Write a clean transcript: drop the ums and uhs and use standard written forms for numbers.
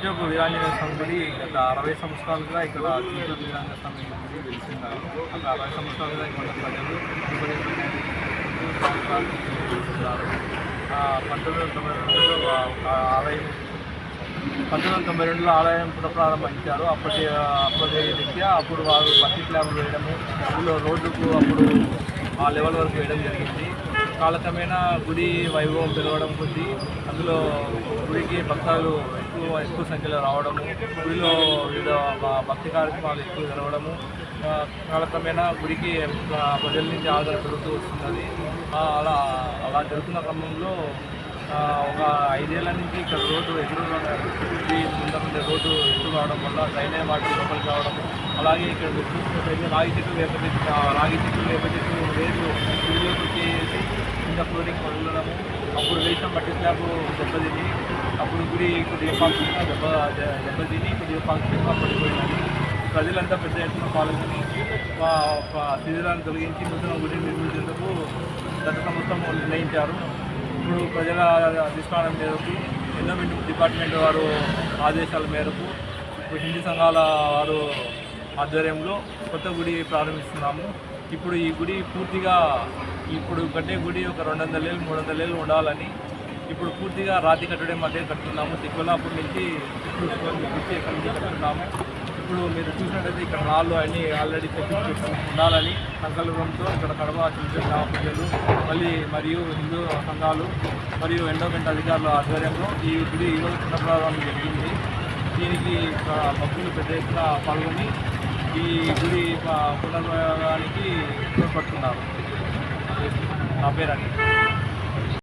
చిట్టూరు వీరాంజనేయ స్వామి గుడి గత 60 సంవత్సరాలుగా ఇక్కడ చిట్టూరు వీరాంజనేయ స్వామి గుడి వెలిసిన్నారు. గత 60 సంవత్సరాలుగా ఇక్కడ ప్రజలు వెలుస్తున్నారు. 1992లో ఆలయం పునఃప్రారంభించారు. అప్పటి రీత్యా అప్పుడు వారు మట్టి స్లాబ్లు వేయడము, అందులో రోడ్డుకు అప్పుడు ఆ లెవెల్ వరకు వేయడం జరిగింది. కాలక్రమేణా గుడి వైభవం పెరగడం కొద్దీ అందులో గుడికి భక్తులు ఎక్కువ సంఖ్యలో రావడము, గుడిలో వివిధ భక్తి కార్యక్రమాలు ఎక్కువ జరగడము, కాలక్రమేణా గుడికి ప్రజల నుంచి ఆదరణ పెరుగుతూ వస్తున్నది. అలా జరుగుతున్న క్రమంలో ఒక 5 ఏళ్ల నుంచి ఇక్కడ రోడ్డు గుడి ముందర రోడ్డు ఎదురు రావడం వల్ల సైన్య వాటి లోపలికి రావడం, అలాగే ఇక్కడ చూసుకున్నట్లయితే రాగి చెట్లు వేప చెట్లు వేరు గుడిలోకి వచ్చేసి కింద ఫ్లోరింగ్ వదలడము, అప్పుడు వేసిన మట్టి స్లాబ్ దెబ్బతిని అప్పుడు గుడి కొద్దిగా పాక్షికంగా దెబ్బతిని కొద్దిగా పాక్షికంగా పడిపోయినది. ప్రజలంతా పెద్ద ఎత్తున పాల్గొని శిథిలాన్ని తొలగించి నూతన గుడిని నిర్మించేందుకు గత సంవత్సరం నిర్ణయించారు. ఇప్పుడు ప్రజల అధిష్టానం మేరకు ఎన్విరాన్మెంట్ డిపార్ట్మెంట్ వారు ఆదేశాల మేరకు ఇప్పుడు హిందూ సంఘాల వారు ఆధ్వర్యంలో కొత్త గుడి ప్రారంభిస్తున్నాము. ఇప్పుడు ఈ గుడి పూర్తిగా ఇప్పుడు కట్టే గుడి ఒక 200 ఏళ్ళు 300 ఏళ్ళు ఉండాలని ఇప్పుడు పూర్తిగా రాతి కట్టడం మధ్య కట్టుతున్నాము. తిక్కులాపూర్ నుంచి ఎక్కడి నుంచి కట్టున్నాము. ఇప్పుడు మీరు చూసినట్టయితే ఇక్కడ రాళ్ళు అన్నీ ఆల్రెడీ తెప్పించి ఉండాలని సంకల్పంతో ఇక్కడ కడప గ్రామ ప్రజలు మరియు హిందూ సంఘాలు మరియు ఎండోమెంట్ అధికారుల ఆధ్వర్యంలో ఈ గుడి ఈరోజు పునఃప్రారంభం జరిగింది. దీనికి భక్తులు పెద్ద ఎత్తున పాల్గొని ఈ గుడి పునర్భాగానికి తోడ్పడుతున్నారు. నా పేరు